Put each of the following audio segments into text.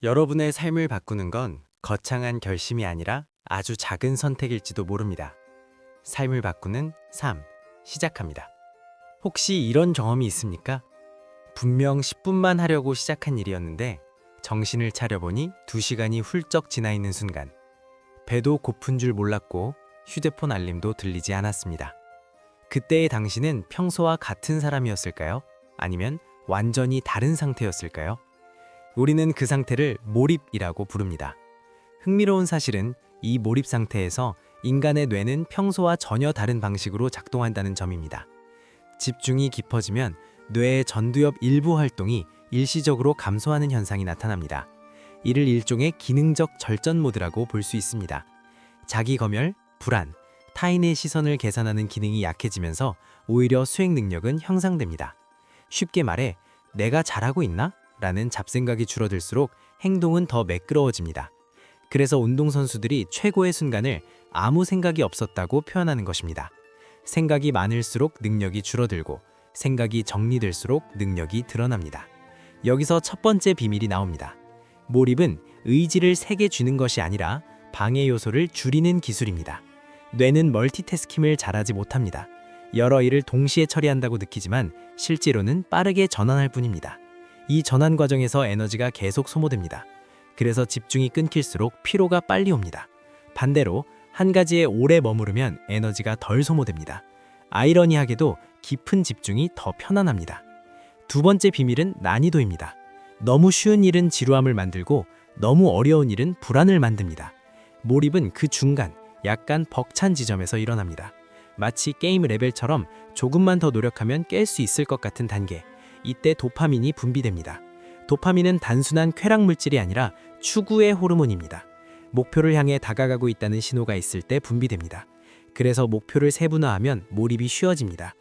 여러분의 삶을 바꾸는 건 거창한 결심이 아니라 아주 작은 선택일지도 모릅니다. 삶을 바꾸는 삶, 시작합니다. 혹시 이런 경험이 있습니까? 분명 10분만 하려고 시작한 일이었는데 정신을 차려보니 2시간이 훌쩍 지나 있는 순간 배도 고픈 줄 몰랐고 휴대폰 알림도 들리지 않았습니다. 그때의 당신은 평소와 같은 사람이었을까요? 아니면 완전히 다른 상태였을까요? 우리는 그 상태를 몰입이라고 부릅니다. 흥미로운 사실은 이 몰입 상태에서 인간의 뇌는 평소와 전혀 다른 방식으로 작동한다는 점입니다. 집중이 깊어지면 뇌의 전두엽 일부 활동이 일시적으로 감소하는 현상이 나타납니다. 이를 일종의 기능적 절전 모드라고 볼 수 있습니다. 자기 검열, 불안, 타인의 시선을 계산하는 기능이 약해지면서 오히려 수행 능력은 향상됩니다. 쉽게 말해, 내가 잘하고 있나? 라는 잡생각이 줄어들수록 행동은 더 매끄러워집니다. 그래서 운동선수들이 최고의 순간을 아무 생각이 없었다고 표현하는 것입니다. 생각이 많을수록 능력이 줄어들고 생각이 정리될수록 능력이 드러납니다. 여기서 첫 번째 비밀이 나옵니다. 몰입은 의지를 세게 쥐는 것이 아니라 방해 요소를 줄이는 기술입니다. 뇌는 멀티태스킹을 잘하지 못합니다. 여러 일을 동시에 처리한다고 느끼지만 실제로는 빠르게 전환할 뿐입니다. 이 전환 과정에서 에너지가 계속 소모됩니다. 그래서 집중이 끊길수록 피로가 빨리 옵니다. 반대로 한 가지에 오래 머무르면 에너지가 덜 소모됩니다. 아이러니하게도 깊은 집중이 더 편안합니다. 두 번째 비밀은 난이도입니다. 너무 쉬운 일은 지루함을 만들고 너무 어려운 일은 불안을 만듭니다. 몰입은 그 중간, 약간 벅찬 지점에서 일어납니다. 마치 게임 레벨처럼 조금만 더 노력하면 깰 수 있을 것 같은 단계. 이때 도파민이 분비됩니다. 도파민은 단순한 쾌락 물질이 아니라 추구의 호르몬입니다. 목표를 향해 다가가고 있다는 신호가 있을 때 분비됩니다. 그래서 목표를 세분화하면 몰입이 쉬워집니다.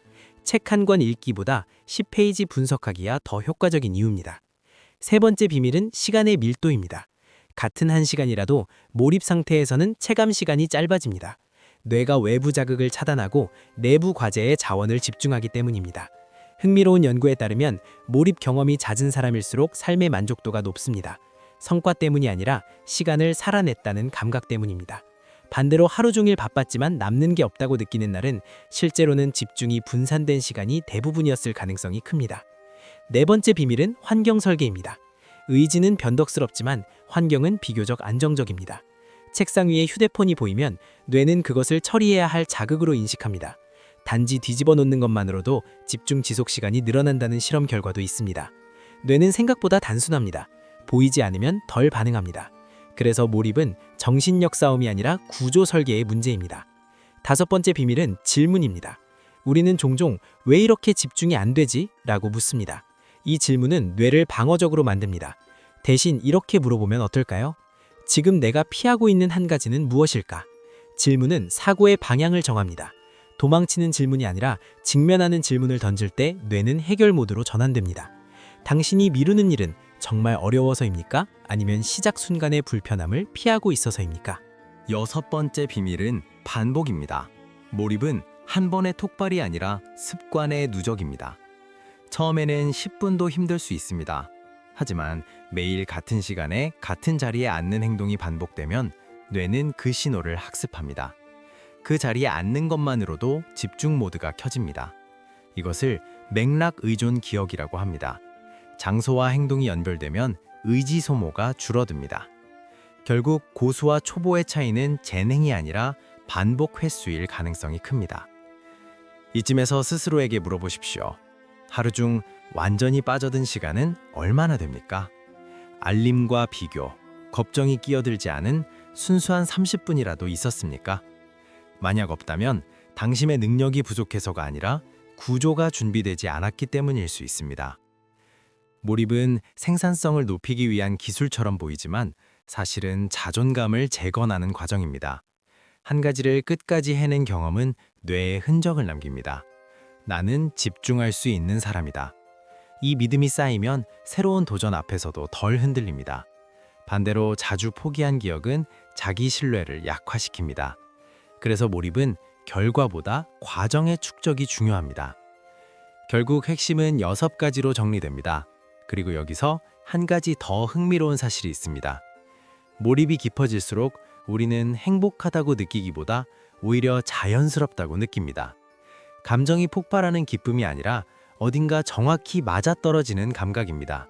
책 한 권 읽기보다 10페이지 분석하기가 더 효과적인 이유입니다. 세 번째 비밀은 시간의 밀도입니다. 같은 1시간이라도 몰입 상태에서는 체감 시간이 짧아집니다. 뇌가 외부 자극을 차단하고 내부 과제에 자원을 집중하기 때문입니다. 흥미로운 연구에 따르면 몰입 경험이 잦은 사람일수록 삶의 만족도가 높습니다. 성과 때문이 아니라 시간을 살아냈다는 감각 때문입니다. 반대로 하루 종일 바빴지만 남는 게 없다고 느끼는 날은 실제로는 집중이 분산된 시간이 대부분이었을 가능성이 큽니다. 네 번째 비밀은 환경 설계입니다. 의지는 변덕스럽지만 환경은 비교적 안정적입니다. 책상 위에 휴대폰이 보이면 뇌는 그것을 처리해야 할 자극으로 인식합니다. 단지 뒤집어 놓는 것만으로도 집중 지속 시간이 늘어난다는 실험 결과도 있습니다. 뇌는 생각보다 단순합니다. 보이지 않으면 덜 반응합니다. 그래서 몰입은 정신력 싸움이 아니라 구조 설계의 문제입니다. 다섯 번째 비밀은 질문입니다. 우리는 종종 왜 이렇게 집중이 안 되지? 라고 묻습니다. 이 질문은 뇌를 방어적으로 만듭니다. 대신 이렇게 물어보면 어떨까요? 지금 내가 피하고 있는 한 가지는 무엇일까? 질문은 사고의 방향을 정합니다. 도망치는 질문이 아니라 직면하는 질문을 던질 때 뇌는 해결 모드로 전환됩니다. 당신이 미루는 일은 정말 어려워서입니까? 아니면 시작 순간의 불편함을 피하고 있어서입니까? 여섯 번째 비밀은 반복입니다. 몰입은 한 번의 톡발이 아니라 습관의 누적입니다. 처음에는 10분도 힘들 수 있습니다. 하지만 매일 같은 시간에 같은 자리에 앉는 행동이 반복되면 뇌는 그 신호를 학습합니다. 그 자리에 앉는 것만으로도 집중 모드가 켜집니다. 이것을 맥락 의존 기억이라고 합니다. 장소와 행동이 연결되면 의지 소모가 줄어듭니다. 결국 고수와 초보의 차이는 재능이 아니라 반복 횟수일 가능성이 큽니다. 이쯤에서 스스로에게 물어보십시오. 하루 중 완전히 빠져든 시간은 얼마나 됩니까? 알림과 비교, 걱정이 끼어들지 않은 순수한 30분이라도 있었습니까? 만약 없다면 당신의 능력이 부족해서가 아니라 구조가 준비되지 않았기 때문일 수 있습니다. 몰입은 생산성을 높이기 위한 기술처럼 보이지만 사실은 자존감을 재건하는 과정입니다. 한 가지를 끝까지 해낸 경험은 뇌에 흔적을 남깁니다. 나는 집중할 수 있는 사람이다. 이 믿음이 쌓이면 새로운 도전 앞에서도 덜 흔들립니다. 반대로 자주 포기한 기억은 자기 신뢰를 약화시킵니다. 그래서 몰입은 결과보다 과정의 축적이 중요합니다. 결국 핵심은 6가지로 정리됩니다. 그리고 여기서 한 가지 더 흥미로운 사실이 있습니다. 몰입이 깊어질수록 우리는 행복하다고 느끼기보다 오히려 자연스럽다고 느낍니다. 감정이 폭발하는 기쁨이 아니라 어딘가 정확히 맞아떨어지는 감각입니다.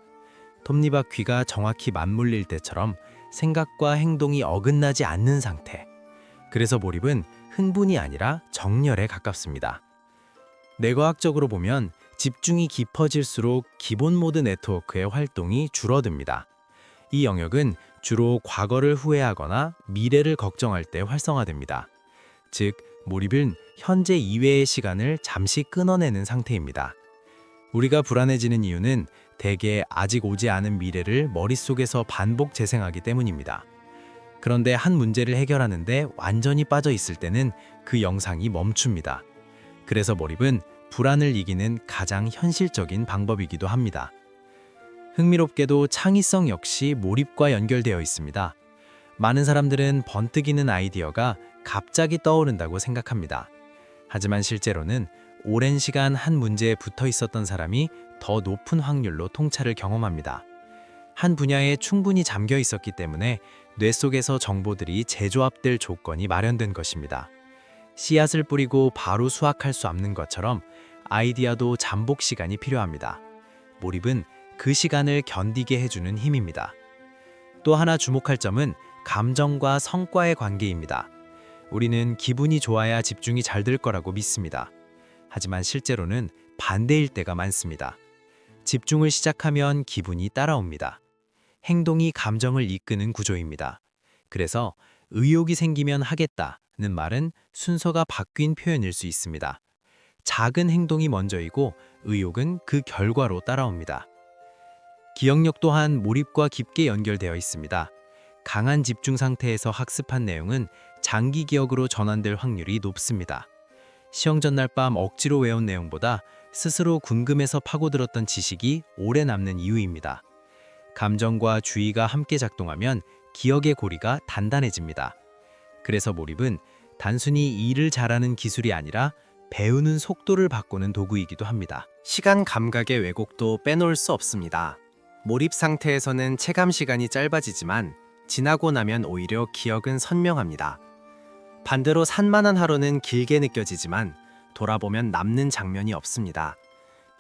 톱니바퀴가 귀가 정확히 맞물릴 때처럼 생각과 행동이 어긋나지 않는 상태. 그래서 몰입은 흥분이 아니라 정열에 가깝습니다. 뇌과학적으로 보면 집중이 깊어질수록 기본 모드 네트워크의 활동이 줄어듭니다. 이 영역은 주로 과거를 후회하거나 미래를 걱정할 때 활성화됩니다. 즉, 몰입은 현재 이외의 시간을 잠시 끊어내는 상태입니다. 우리가 불안해지는 이유는 대개 아직 오지 않은 미래를 머릿속에서 반복 재생하기 때문입니다. 그런데 한 문제를 해결하는데 완전히 빠져 있을 때는 그 영상이 멈춥니다. 그래서 몰입은 불안을 이기는 가장 현실적인 방법이기도 합니다. 흥미롭게도 창의성 역시 몰입과 연결되어 있습니다. 많은 사람들은 번뜩이는 아이디어가 갑자기 떠오른다고 생각합니다. 하지만 실제로는 오랜 시간 한 문제에 붙어 있었던 사람이 더 높은 확률로 통찰을 경험합니다. 한 분야에 충분히 잠겨 있었기 때문에 뇌 속에서 정보들이 재조합될 조건이 마련된 것입니다. 씨앗을 뿌리고 바로 수확할 수 없는 것처럼 아이디어도 잠복 시간이 필요합니다. 몰입은 그 시간을 견디게 해주는 힘입니다. 또 하나 주목할 점은 감정과 성과의 관계입니다. 우리는 기분이 좋아야 집중이 잘 될 거라고 믿습니다. 하지만 실제로는 반대일 때가 많습니다. 집중을 시작하면 기분이 따라옵니다. 행동이 감정을 이끄는 구조입니다. 그래서 의욕이 생기면 하겠다는 말은 순서가 바뀐 표현일 수 있습니다. 작은 행동이 먼저이고 의욕은 그 결과로 따라옵니다. 기억력 또한 몰입과 깊게 연결되어 있습니다. 강한 집중 상태에서 학습한 내용은 장기 기억으로 전환될 확률이 높습니다. 시험 전날 밤 억지로 외운 내용보다 스스로 궁금해서 파고들었던 지식이 오래 남는 이유입니다. 감정과 주의가 함께 작동하면 기억의 고리가 단단해집니다. 그래서 몰입은 단순히 일을 잘하는 기술이 아니라 배우는 속도를 바꾸는 도구이기도 합니다. 시간 감각의 왜곡도 빼놓을 수 없습니다. 몰입 상태에서는 체감 시간이 짧아지지만 지나고 나면 오히려 기억은 선명합니다. 반대로 산만한 하루는 길게 느껴지지만 돌아보면 남는 장면이 없습니다.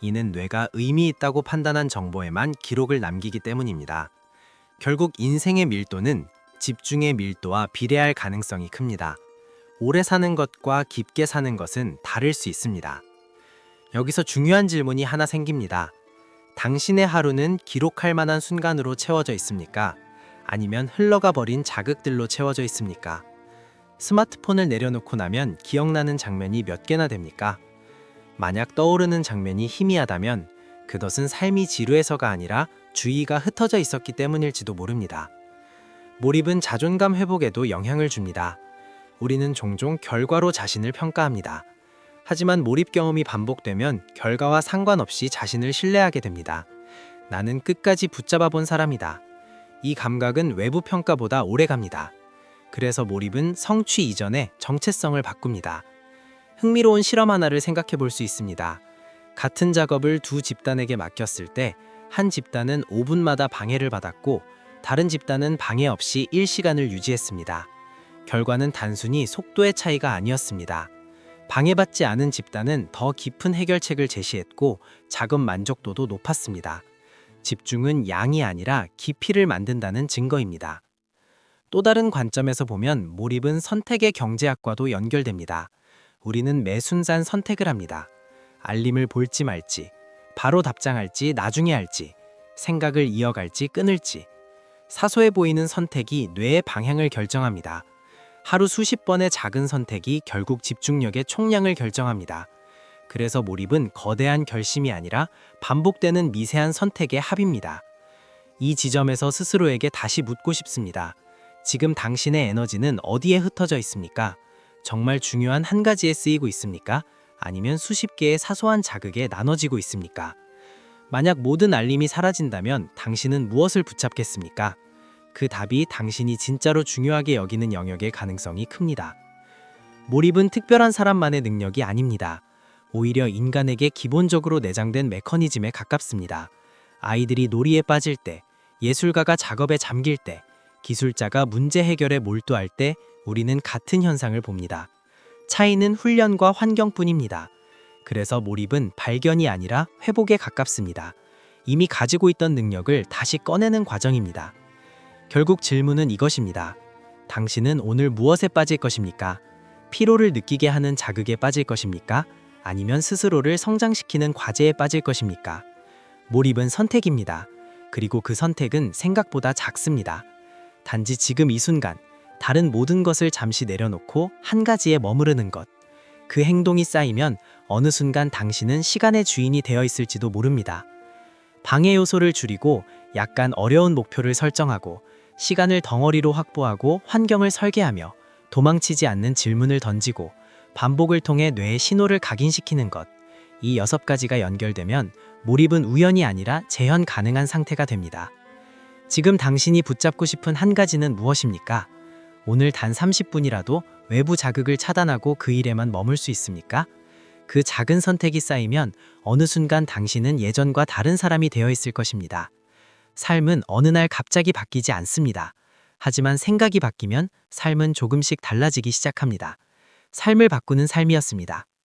이는 뇌가 의미 있다고 판단한 정보에만 기록을 남기기 때문입니다. 결국 인생의 밀도는 집중의 밀도와 비례할 가능성이 큽니다. 오래 사는 것과 깊게 사는 것은 다를 수 있습니다. 여기서 중요한 질문이 하나 생깁니다. 당신의 하루는 기록할 만한 순간으로 채워져 있습니까? 아니면 흘러가 버린 자극들로 채워져 있습니까? 스마트폰을 내려놓고 나면 기억나는 장면이 몇 개나 됩니까? 만약 떠오르는 장면이 희미하다면 그것은 삶이 지루해서가 아니라 주의가 흩어져 있었기 때문일지도 모릅니다. 몰입은 자존감 회복에도 영향을 줍니다. 우리는 종종 결과로 자신을 평가합니다. 하지만 몰입 경험이 반복되면 결과와 상관없이 자신을 신뢰하게 됩니다. 나는 끝까지 붙잡아 본 사람이다. 이 감각은 외부 평가보다 오래 갑니다. 그래서 몰입은 성취 이전에 정체성을 바꿉니다. 흥미로운 실험 하나를 생각해 볼 수 있습니다. 같은 작업을 두 집단에게 맡겼을 때 한 집단은 5분마다 방해를 받았고 다른 집단은 방해 없이 1시간을 유지했습니다. 결과는 단순히 속도의 차이가 아니었습니다. 방해받지 않은 집단은 더 깊은 해결책을 제시했고 작업 만족도도 높았습니다. 집중은 양이 아니라 깊이를 만든다는 증거입니다. 또 다른 관점에서 보면 몰입은 선택의 경제학과도 연결됩니다. 우리는 매 순간 선택을 합니다. 알림을 볼지 말지, 바로 답장할지 나중에 할지, 생각을 이어갈지 끊을지. 사소해 보이는 선택이 뇌의 방향을 결정합니다. 하루 수십 번의 작은 선택이 결국 집중력의 총량을 결정합니다. 그래서 몰입은 거대한 결심이 아니라 반복되는 미세한 선택의 합입니다. 이 지점에서 스스로에게 다시 묻고 싶습니다. 지금 당신의 에너지는 어디에 흩어져 있습니까? 정말 중요한 한 가지에 쓰이고 있습니까? 아니면 수십 개의 사소한 자극에 나눠지고 있습니까? 만약 모든 알림이 사라진다면 당신은 무엇을 붙잡겠습니까? 그 답이 당신이 진짜로 중요하게 여기는 영역의 가능성이 큽니다. 몰입은 특별한 사람만의 능력이 아닙니다. 오히려 인간에게 기본적으로 내장된 메커니즘에 가깝습니다. 아이들이 놀이에 빠질 때, 예술가가 작업에 잠길 때, 기술자가 문제 해결에 몰두할 때 우리는 같은 현상을 봅니다. 차이는 훈련과 환경뿐입니다. 그래서 몰입은 발견이 아니라 회복에 가깝습니다. 이미 가지고 있던 능력을 다시 꺼내는 과정입니다. 결국 질문은 이것입니다. 당신은 오늘 무엇에 빠질 것입니까? 피로를 느끼게 하는 자극에 빠질 것입니까? 아니면 스스로를 성장시키는 과제에 빠질 것입니까? 몰입은 선택입니다. 그리고 그 선택은 생각보다 작습니다. 단지 지금 이 순간, 다른 모든 것을 잠시 내려놓고 한 가지에 머무르는 것. 그 행동이 쌓이면 어느 순간 당신은 시간의 주인이 되어 있을지도 모릅니다. 방해 요소를 줄이고 약간 어려운 목표를 설정하고 시간을 덩어리로 확보하고 환경을 설계하며 도망치지 않는 질문을 던지고 반복을 통해 뇌에 신호를 각인시키는 것. 이 6가지가 연결되면 몰입은 우연이 아니라 재현 가능한 상태가 됩니다. 지금 당신이 붙잡고 싶은 한 가지는 무엇입니까? 오늘 단 30분이라도 외부 자극을 차단하고 그 일에만 머물 수 있습니까? 그 작은 선택이 쌓이면 어느 순간 당신은 예전과 다른 사람이 되어 있을 것입니다. 삶은 어느 날 갑자기 바뀌지 않습니다. 하지만 생각이 바뀌면 삶은 조금씩 달라지기 시작합니다. 삶을 바꾸는 삶이었습니다.